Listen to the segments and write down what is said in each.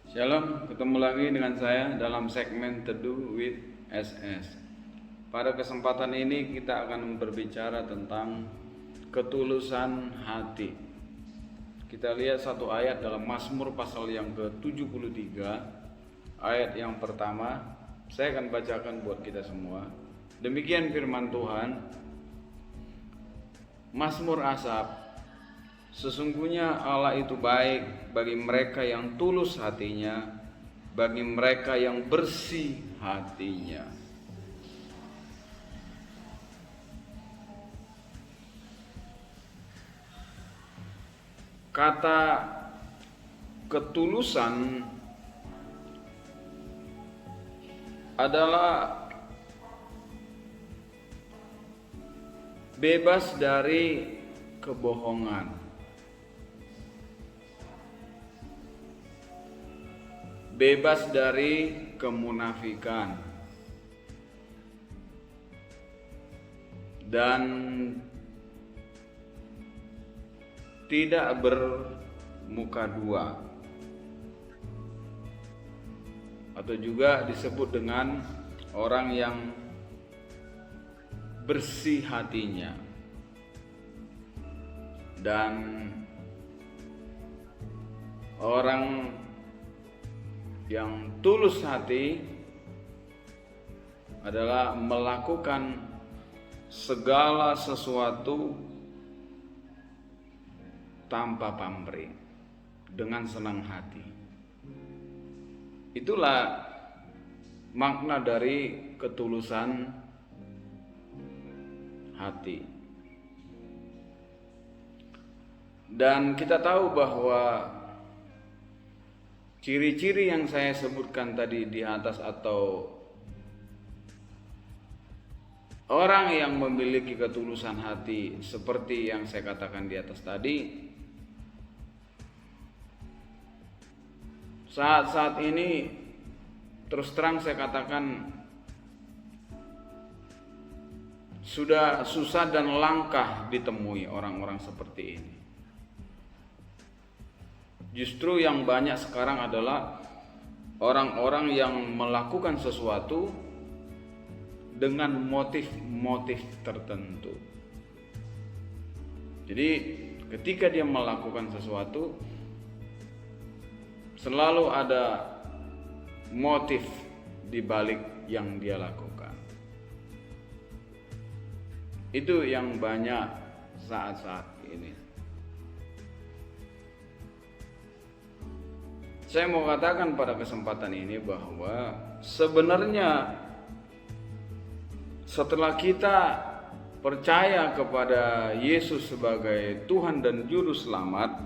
Shalom, ketemu lagi dengan saya dalam segmen Teduh with SS. Pada kesempatan ini kita akan berbicara tentang ketulusan hati. Kita lihat satu ayat dalam Mazmur pasal yang ke-73, ayat yang pertama. Saya akan bacakan buat kita semua. Demikian firman Tuhan. Mazmur Asaf. Sesungguhnya Allah itu baik bagi mereka yang tulus hatinya, bagi mereka yang bersih hatinya. Kata ketulusan adalah bebas dari kebohongan, bebas dari kemunafikan, dan tidak bermuka dua, atau juga disebut dengan orang yang bersih hatinya. Dan orang yang tulus hati adalah melakukan segala sesuatu tanpa pamrih, dengan senang hati. Itulah makna dari ketulusan hati. Dan kita tahu bahwa ciri-ciri yang saya sebutkan tadi di atas, atau orang yang memiliki ketulusan hati seperti yang saya katakan di atas tadi, saat-saat ini terus terang saya katakan sudah susah dan langka ditemui orang-orang seperti ini. Justru yang banyak sekarang adalah orang-orang yang melakukan sesuatu dengan motif-motif tertentu. Jadi ketika dia melakukan sesuatu, selalu ada motif di balik yang dia lakukan. Itu yang banyak saat-saat ini. Saya mau katakan pada kesempatan ini bahwa sebenarnya setelah kita percaya kepada Yesus sebagai Tuhan dan Juru Selamat,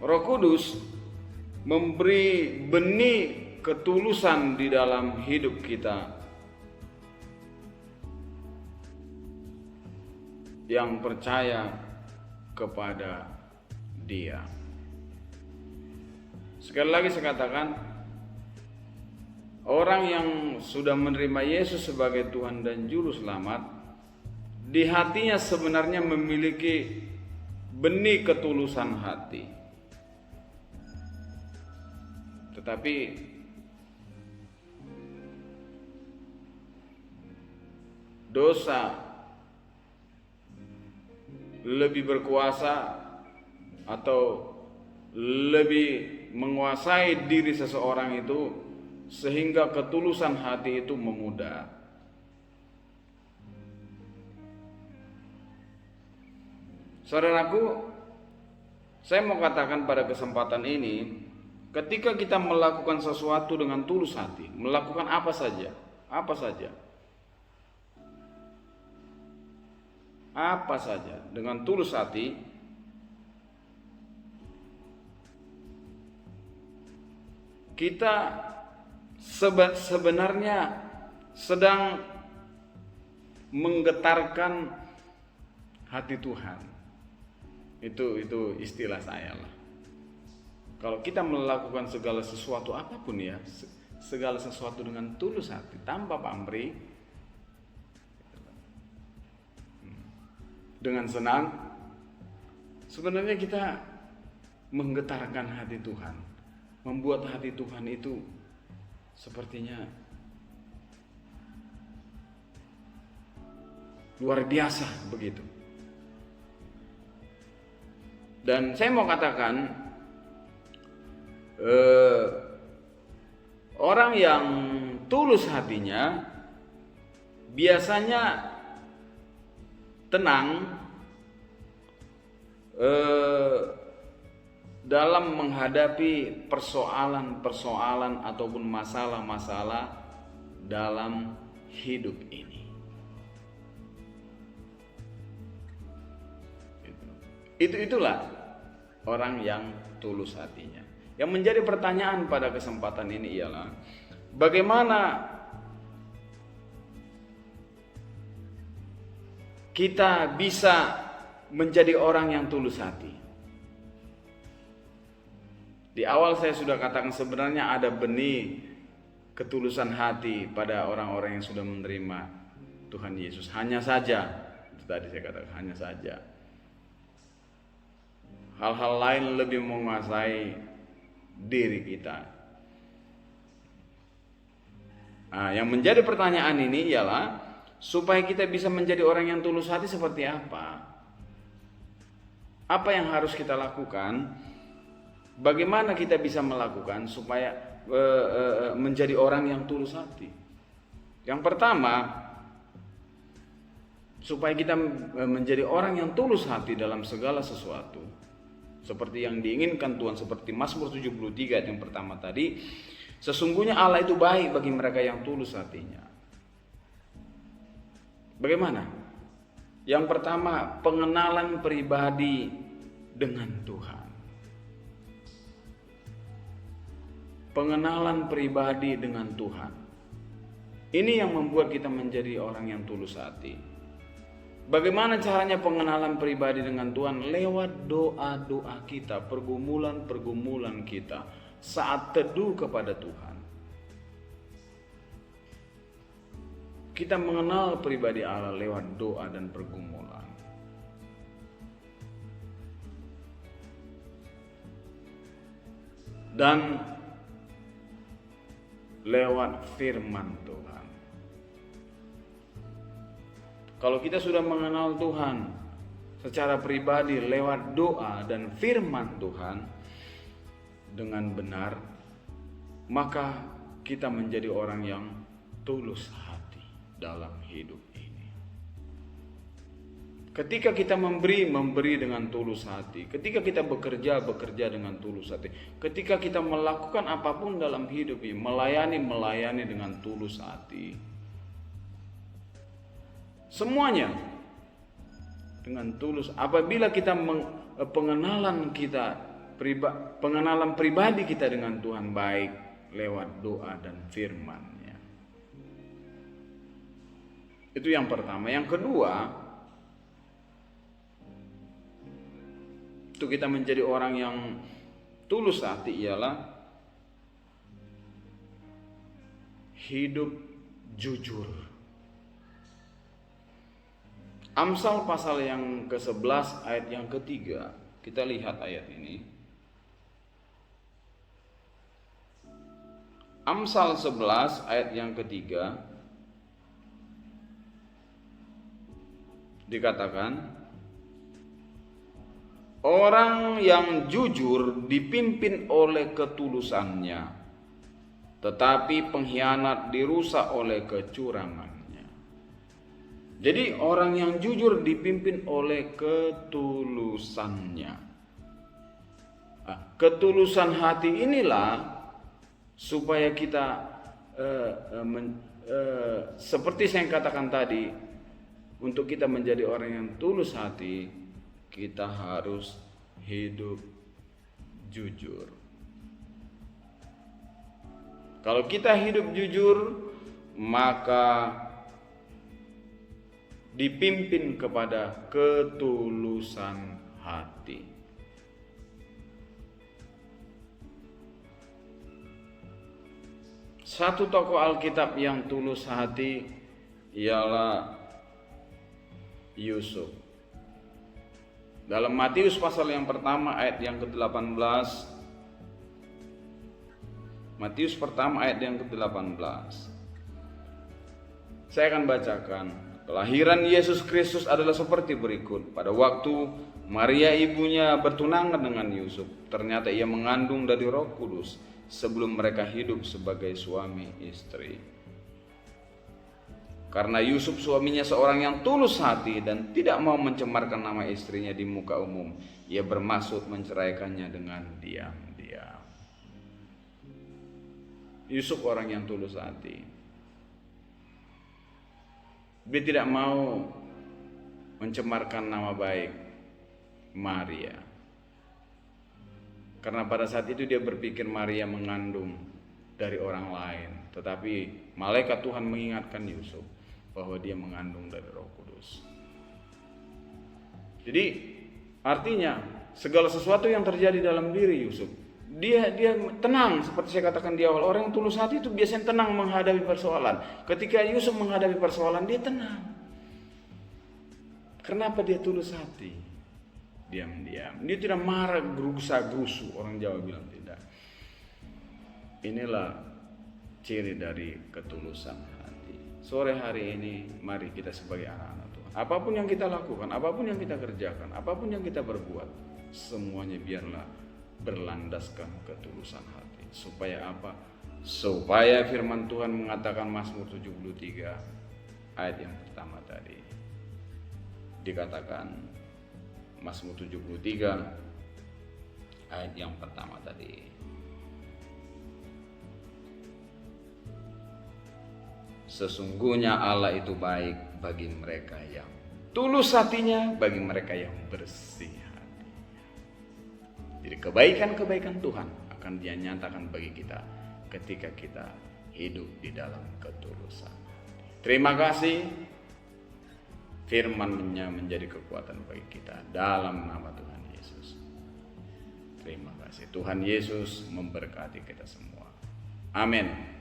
Roh Kudus memberi benih ketulusan di dalam hidup kita yang percaya kepada Dia. Sekali lagi saya katakan, orang yang sudah menerima Yesus sebagai Tuhan dan Juru Selamat, di hatinya sebenarnya memiliki benih ketulusan hati. Tetapi dosa lebih berkuasa atau lebih menguasai diri seseorang itu, sehingga ketulusan hati itu memudar. Saudaraku, saya mau katakan pada kesempatan ini, ketika kita melakukan sesuatu dengan tulus hati, melakukan apa saja dengan tulus hati, kita sebenarnya sedang menggetarkan hati Tuhan. Itu istilah saya lah. Kalau kita melakukan segala sesuatu apapun ya, segala sesuatu dengan tulus hati, tanpa pamrih, dengan senang, Sebenarnya kita menggetarkan hati Tuhan, membuat hati Tuhan itu sepertinya luar biasa begitu. Dan saya mau katakan, orang yang tulus hatinya biasanya tenang dalam menghadapi persoalan-persoalan ataupun masalah-masalah dalam hidup ini. Itulah orang yang tulus hatinya. Yang menjadi pertanyaan pada kesempatan ini ialah bagaimana kita bisa menjadi orang yang tulus hati. Di awal saya sudah katakan sebenarnya ada benih ketulusan hati pada orang-orang yang sudah menerima Tuhan Yesus. Hanya saja, itu tadi saya katakan, hanya saja hal-hal lain lebih menguasai diri kita. Nah, yang menjadi pertanyaan ini ialah supaya kita bisa menjadi orang yang tulus hati seperti apa? Apa yang harus kita lakukan? Bagaimana kita bisa melakukan supaya menjadi orang yang tulus hati? Yang pertama, supaya kita menjadi orang yang tulus hati dalam segala sesuatu, seperti yang diinginkan Tuhan, seperti Mazmur 73 yang pertama tadi, sesungguhnya Allah itu baik bagi mereka yang tulus hatinya. Bagaimana? Yang pertama, pengenalan pribadi dengan Tuhan. Pengenalan pribadi dengan Tuhan. Ini yang membuat kita menjadi orang yang tulus hati. Bagaimana caranya pengenalan pribadi dengan Tuhan? Lewat doa-doa kita, pergumulan-pergumulan kita saat teduh kepada Tuhan. Kita mengenal pribadi Allah lewat doa dan pergumulan. Dan lewat firman Tuhan. Kalau kita sudah mengenal Tuhan secara pribadi lewat doa dan firman Tuhan dengan benar, maka kita menjadi orang yang tulus hati dalam hidup ini. Ketika kita memberi dengan tulus hati, ketika kita bekerja dengan tulus hati, ketika kita melakukan apapun dalam hidup ini, melayani dengan tulus hati, semuanya dengan tulus. Apabila kita pengenalan pribadi kita dengan Tuhan baik lewat doa dan firman-Nya. Itu yang pertama. Yang kedua, itu kita menjadi orang yang tulus hati ialah hidup jujur. Amsal pasal yang ke-11 ayat yang ke-3. Kita lihat ayat ini. Amsal 11 ayat yang ke-3 dikatakan, orang yang jujur dipimpin oleh ketulusannya, tetapi pengkhianat dirusak oleh kecurangan. Jadi orang yang jujur dipimpin oleh ketulusannya. Nah, ketulusan hati inilah supaya kita seperti saya katakan tadi, untuk kita menjadi orang yang tulus hati, kita harus hidup jujur. Kalau kita hidup jujur, maka dipimpin kepada ketulusan hati. Satu tokoh Alkitab yang tulus hati ialah Yusuf. Dalam Matius pasal yang pertama ayat yang ke-18. Matius pertama ayat yang ke-18. Saya akan bacakan. Kelahiran Yesus Kristus adalah seperti berikut. Pada waktu Maria ibunya bertunangan dengan Yusuf, ternyata ia mengandung dari Roh Kudus sebelum mereka hidup sebagai suami istri. Karena Yusuf suaminya seorang yang tulus hati dan tidak mau mencemarkan nama istrinya di muka umum, ia bermaksud menceraikannya dengan diam-diam. Yusuf orang yang tulus hati. Dia tidak mau mencemarkan nama baik Maria. Karena pada saat itu dia berpikir Maria mengandung dari orang lain. Tetapi malaikat Tuhan mengingatkan Yusuf bahwa dia mengandung dari Roh Kudus. Jadi artinya segala sesuatu yang terjadi dalam diri Yusuf, dia tenang, seperti saya katakan di awal. Orang yang tulus hati itu biasanya tenang menghadapi persoalan. Ketika Yusuf menghadapi persoalan, dia tenang. Kenapa dia tulus hati? Diam-diam. Dia tidak marah, gerusa-gerusu. Orang Jawa bilang tidak. Inilah ciri dari ketulusan hati. Sore hari ini mari kita sebagai anak-anak Tuhan, apapun yang kita lakukan, apapun yang kita kerjakan, apapun yang kita berbuat, semuanya biarlah berlandaskan ketulusan hati. Supaya apa? Supaya firman Tuhan mengatakan Mazmur 73 ayat yang pertama tadi. Dikatakan Mazmur 73 ayat yang pertama tadi. Sesungguhnya Allah itu baik bagi mereka yang tulus hatinya, bagi mereka yang bersih hati. Jadi kebaikan-kebaikan Tuhan akan Dia nyatakan bagi kita ketika kita hidup di dalam ketulusan. Terima kasih. Firman-Nya menjadi kekuatan bagi kita dalam nama Tuhan Yesus. Terima kasih. Tuhan Yesus memberkati kita semua. Amin.